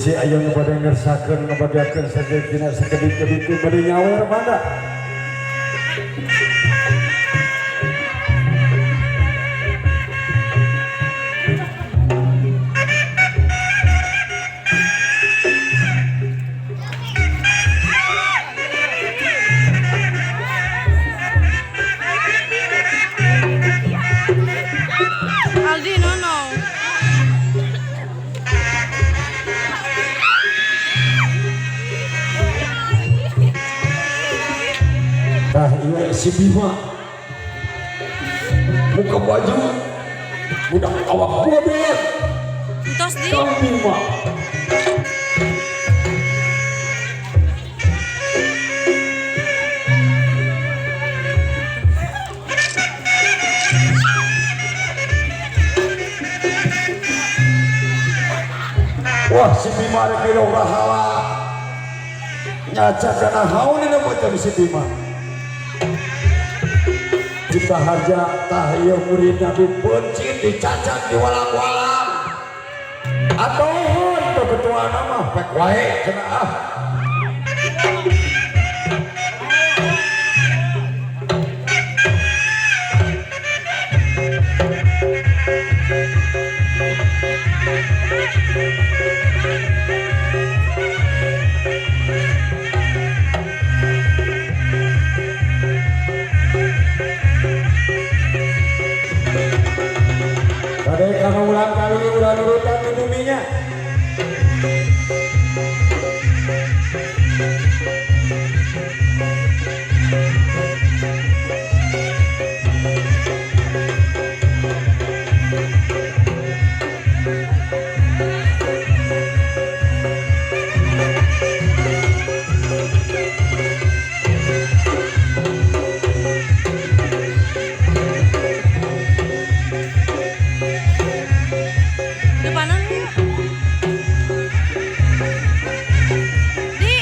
Gusti aya nu bade ngersakeun ngabagakeun sagedina sakedik-kedik bade nyawer mangga. Aldi nono. Tah ieu si Bima buka baju budak awak bodoh Entos di. Kang Bima. Wah si Bima rek biro rahala nyaca kana haun dina bocah si Bima. Cipta harja tah ieu murid Nabi bencin dicacat di walang-walang. Atuh teu ketua nama pek wae cenah ah. Kadek kana ulang kali udah nurutan di buminya. Depanan ya. Di.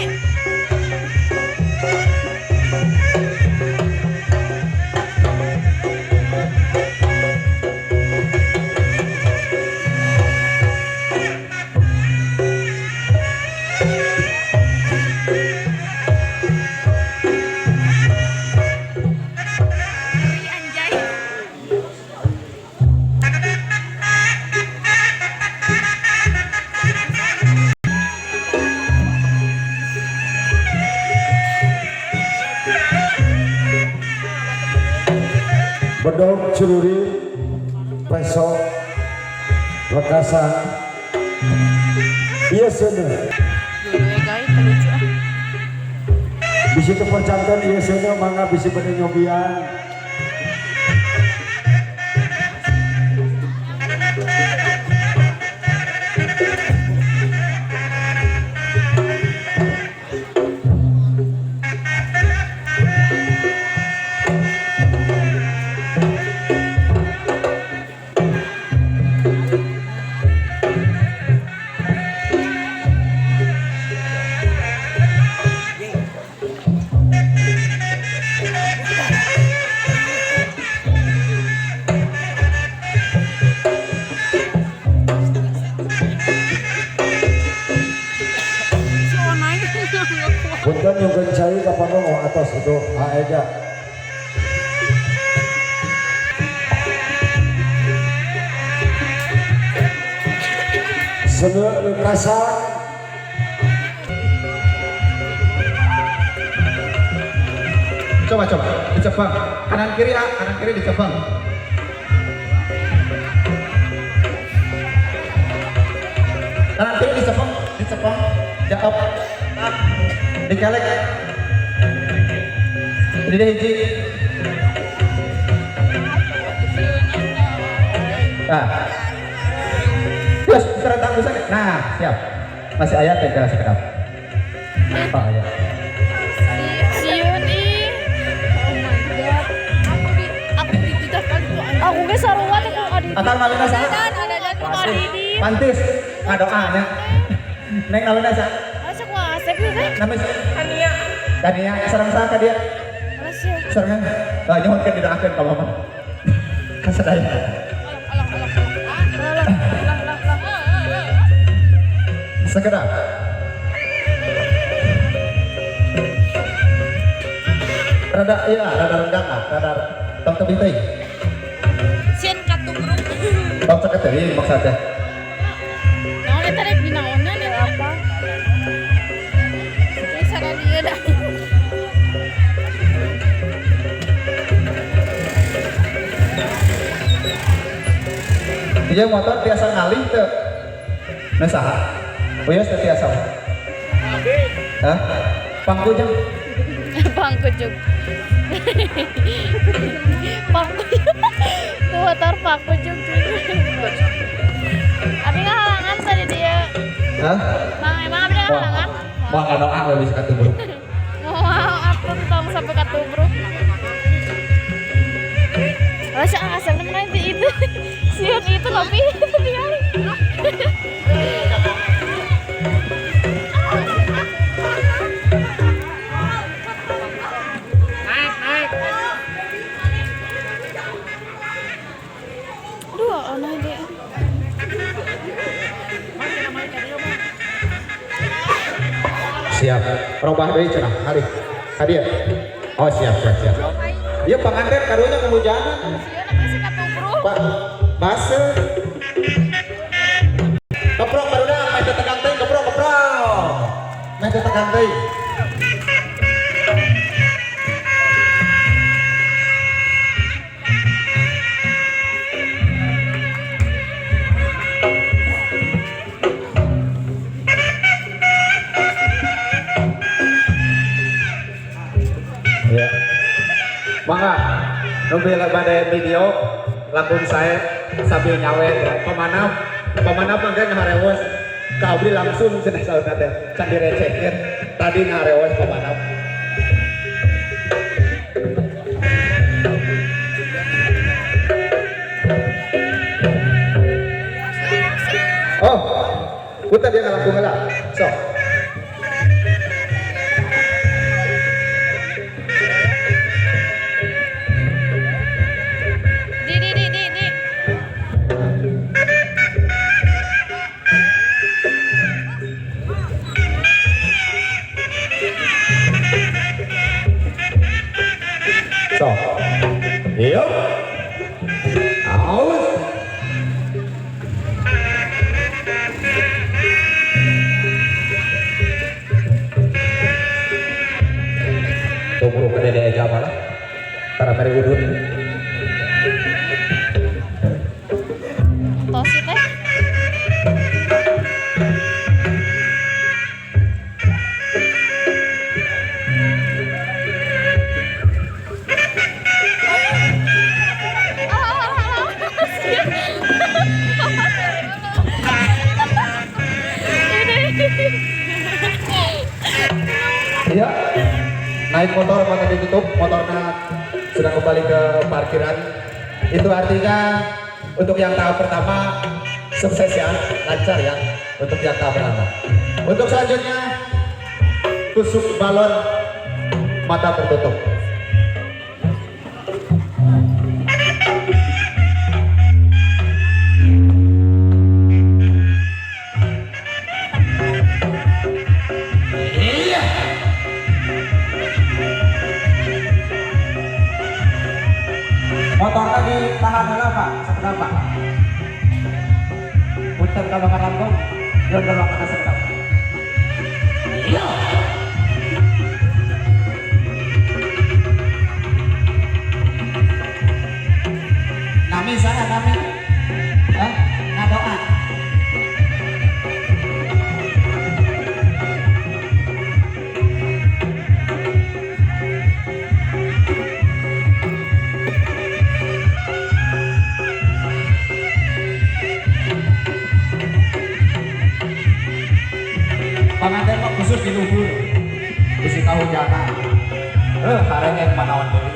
Anjay. Bedog Cururi Peso Lekasan iya sana Dulu ya guys, lucu ah. bisa kepercantan iya sana mangga bisa pada nyobian. Si Onai nggak kuat. Punten yang kencai kapan mau atas itu aega. Sene Lekasan Coba dicepang kanan kiri ya, kanan kiri dicepang. Kanan kiri dicepang jawab dikelek jadi hiji nah terus serentak bisa nah siap masih ayat ya kira sekedap oh ya Siun ih. Oh my god. Aku dititahkan tuh. Aku ge sarua teh ku adi. akan malina sa Dan ada dan ku adi di. pantis ngadoanya neng malina sa Asa ku asep ieu teh. namanya Ania. Tania serang sa ka dia Alasya. serang nyohon kan didoakeun ka mama kasadaya Alah. Sekedap. Rada iya, rada rendang lah, rada tong tebing teh. Sieun katubruk. Tong sakit teh maksudnya. Naon eta rek dinaonan eta apa? Geus sana dieu dah. Dia motor biasa ngalih teu. Nah saha? Uyas teh tiasa. Hah? Pangkujang. Pangkujuk. Pangkujuk. Tuh motor pangkujuk. Abi ngahalangan tadi dia. Hah? Mang emang abi ngahalangan? Mau ngadoa we bisa katubruk. Mau aku tong sampai katubruk. Rasanya asal nanti itu. Siun itu lebih dia. Dua ono dia. Siap. Robah deui cenah. Hari. Hadir. Oh siap. Ieu panganten karunya kehujanan. Siun apa sih katubruk? Pak, base. Keprok barudak, main tetegang teuing, keprok. Main tetegang teuing. Ya. Mangga, nubi pada video langsung saya sambil nyawet ya. Pemanap mangga ngaharewos ka abdi langsung cenah saudara teh can direcehkeun tadi ngaharewos pemanap. Oh, putar dia ngalampung heula. Sok. Di. Sok. Iya. Awas. Tunggu ke dede aja malah. Para meri udun. Tosi teh. Iya. Naik motor mata ditutup, motornya sudah kembali ke parkiran. Itu artinya untuk yang tahap pertama sukses ya, lancar ya. Untuk yang tahap pertama. Untuk selanjutnya tusuk balon mata tertutup. Motornya ditahan dulu Pak, sekedap Pak. Punten kalau ngarangkong, dia udah lakukan sekedap. Iya. Nami sana, nami. Ngadoa. Panganten mah khusus di luhur, khusus tahu jangan. Karengeng manawan deui.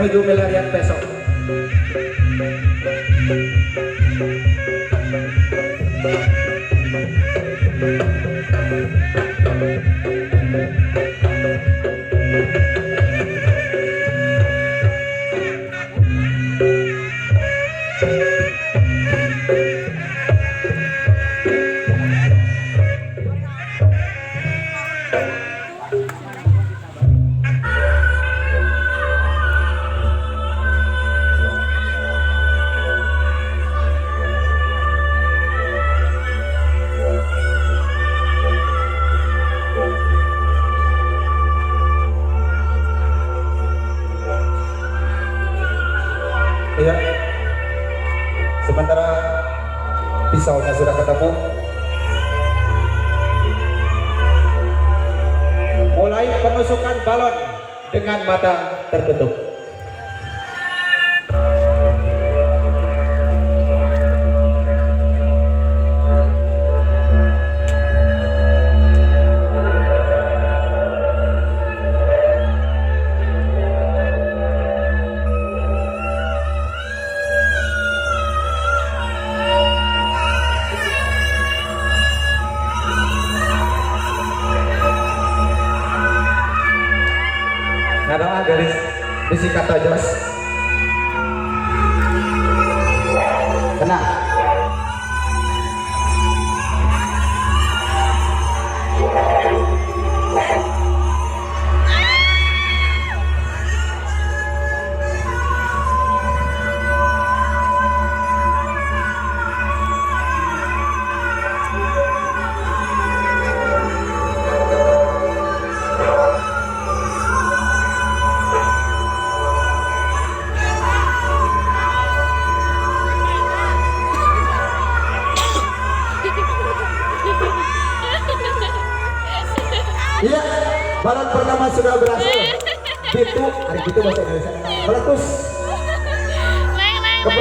menuju milarian besok. Iya. Sementara pisaunya sudah ketemu, mulai penusukan balon dengan mata tertutup. Nah, garis bisi kata Jos. Tenang. Iya, balon pertama sudah berhasil. Bitu, hari itu bahasa Indonesia meletus. Neng, neng, neng.